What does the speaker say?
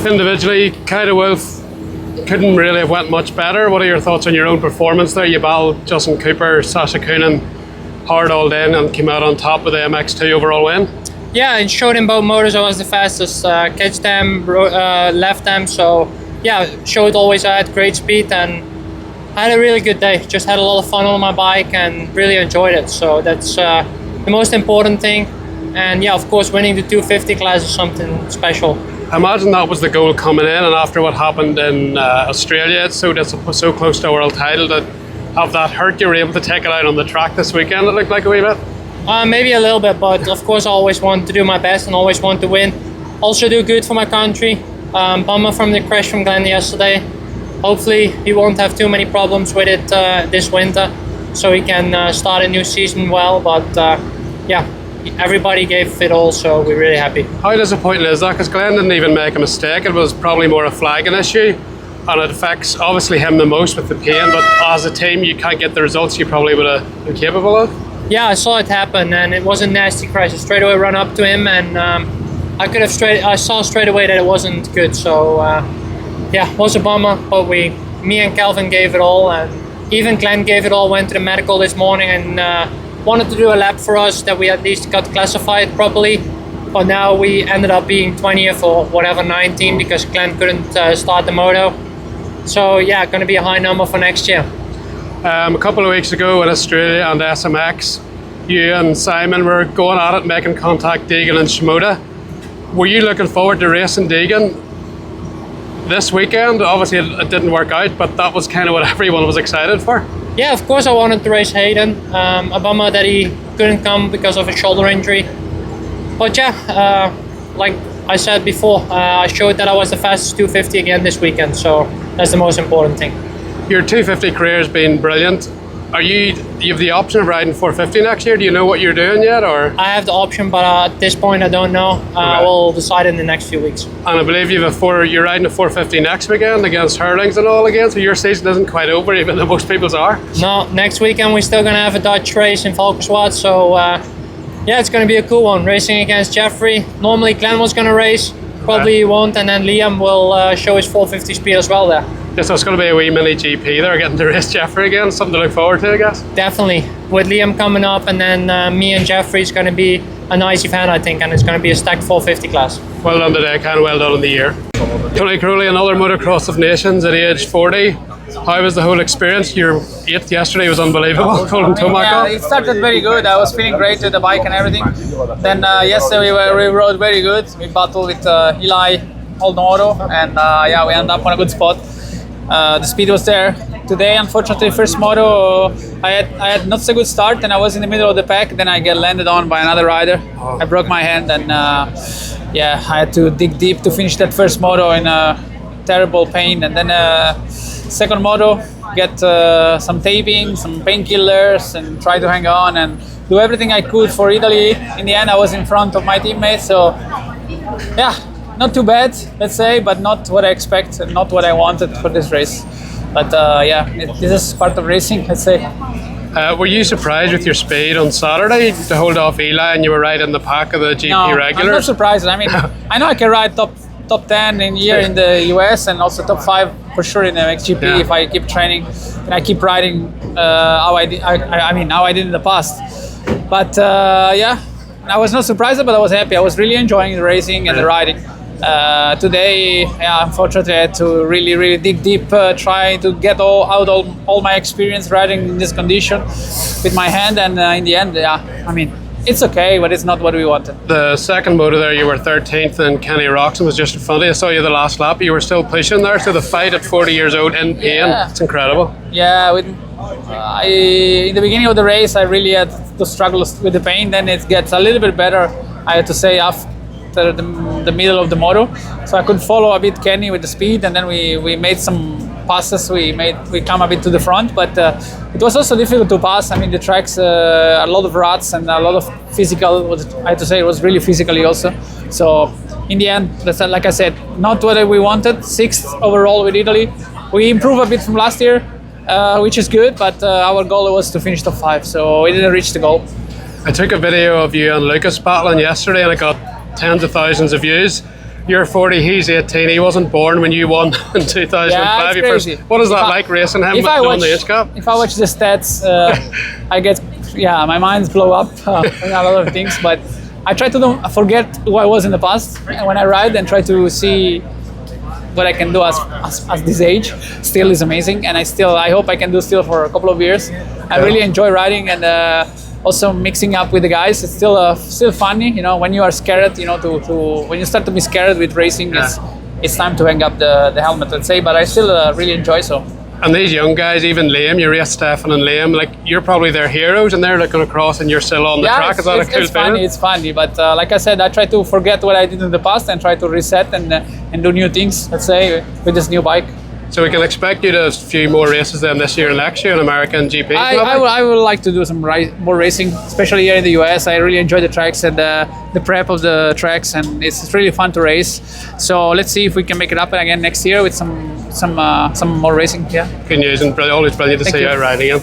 individually, Kyle Wolf couldn't really have went much better. What are your thoughts on your own performance there? You battled Justin Cooper, Sasha Coonan hard all day and came out on top with the MX2 overall win. Yeah, it showed in both motors I was the fastest. Catch them, left them, so yeah, showed always I had great speed and I had a really good day. Just had a lot of fun on my bike and really enjoyed it. So that's the most important thing. And yeah, of course, winning the 250 class is something special. I imagine that was the goal coming in, and after what happened in Australia, it's so close to a world title, that have that hurt you were able to take it out on the track this weekend, it looked like a wee bit? Maybe a little bit, but of course I always want to do my best and always want to win. Also do good for my country. Bummer from the crash from Glenn yesterday. Hopefully he won't have too many problems with it this winter, so he can start a new season well, but yeah. Everybody gave it all, so we're really happy. How disappointing is that? Because Glenn didn't even make a mistake. It was probably more a flagging issue, and it affects obviously him the most with the pain, but as a team you can't get the results you probably would have been capable of. Yeah, I saw it happen, and it was a nasty crash. I straight away run up to him, and I saw straight away that it wasn't good, so yeah, it was a bummer, but me and Calvin gave it all, and even Glenn gave it all, went to the medical this morning and wanted to do a lap for us that we at least got classified properly, but now we ended up being 20th or whatever, 19, because Glenn couldn't start the moto. So yeah, going to be a high number for next year. A couple of weeks ago in Australia and SMX, you and Simon were going at it, making contact Deegan and Shimoda. Were you looking forward to racing Deegan this weekend? Obviously it didn't work out, but that was kind of what everyone was excited for. Yeah, of course I wanted to race Hayden. A bummer that he couldn't come because of a shoulder injury. But yeah, like I said before, I showed that I was the fastest 250 again this weekend, so that's the most important thing. Your 250 career has been brilliant. You have the option of riding 450 next year? Do you know what you're doing yet, or? I have the option, but at this point I don't know. Okay. We'll decide in the next few weeks. And I believe you're riding a 450 next weekend against Hurlings and all again, so your season isn't quite over, even though most people's are. No, next weekend we're still going to have a Dutch race in Valkenswaard, so yeah, it's going to be a cool one, racing against Jeffrey. Normally Glenn was going to race, probably he won't, and then Liam will show his 450 speed as well there. Yes, so it's going to be a wee mini GP there, getting to race Jeffrey again, something to look forward to, I guess. Definitely, with Liam coming up, and then me and Jeffrey is going to be a nice event, I think, and it's going to be a stacked 450 class. Well done today, Ken, well done in the year. Tony Cairoli, another Motocross of Nations at age 40. How was the whole experience? Your 8th yesterday was unbelievable, pulling Tomac off. Yeah, it started very good. I was feeling great with the bike and everything. Then yesterday we rode very good. We battled with Eli, Old Moto, and yeah, we ended up on a good spot. The speed was there. Today, unfortunately, first moto, I had not so good start, and I was in the middle of the pack. Then I get landed on by another rider. I broke my hand, and yeah, I had to dig deep to finish that first moto in terrible pain. And then second moto, get some taping, some painkillers, and try to hang on and do everything I could for Italy. In the end, I was in front of my teammates, so yeah. Not too bad, let's say, but not what I expect and not what I wanted for this race. But yeah, this is part of racing, let's say. Were you surprised with your speed on Saturday to hold off Eli, and you were right in the pack of the GP regulars? I'm not surprised. I mean, I know I can ride top 10 in the US and also top 5 for sure in the MXGP if I keep training and I keep riding how I did in the past. But yeah, I was not surprised, but I was happy. I was really enjoying the racing and the riding. Today, yeah, unfortunately, I had to really dig deep, try to get all my experience riding in this condition with my hand, and in the end, yeah, I mean, it's okay, but it's not what we wanted. The second moto there, you were 13th, and Kenny Roxon was just in front of you. I saw you the last lap. You were still pushing there, so the fight at 40 years old in pain, it's incredible. Yeah, in the beginning of the race, I really had to struggle with the pain. Then it gets a little bit better, I have to say, after the middle of the moto, so I could follow a bit Kenny with the speed, and then we made some passes. We come a bit to the front, but it was also difficult to pass. I mean, the tracks a lot of ruts and a lot of physical. I have to say it was really physically also. So in the end, like I said, not what we wanted. 6th overall with Italy. We improved a bit from last year, which is good, but our goal was to finish top 5, so we didn't reach the goal. I took a video of you and Lucas battling yesterday, and it got tens of thousands of views. You're 40, he's 18. He wasn't born when you won in 2005. Yeah, it's crazy. What is that like racing him on the age cup? If I watch the stats, I get, my mind's blow up on a lot of things. But I try to forget who I was in the past, and when I ride and try to see what I can do as this age. Still is amazing, and I hope I can do still for a couple of years. I really enjoy riding, and also mixing up with the guys. It's still funny, when you are scared, when you start to be scared with racing, it's time to hang up the helmet, let's say. But I still really enjoy so. And these young guys, even Liam, you race Stefan and Liam, like you're probably their heroes, and they're looking across and you're still on the track. Is that a cool feeling? It's funny, but like I said, I try to forget what I did in the past and try to reset and do new things, let's say, with this new bike. So we can expect you to a few more races then this year and next year in American GP. I would like to do some more racing, especially here in the US. I really enjoy the tracks and the prep of the tracks, and it's really fun to race. So let's see if we can make it happen again next year with some more racing. Yeah. Good news, and always brilliant to see you out riding again.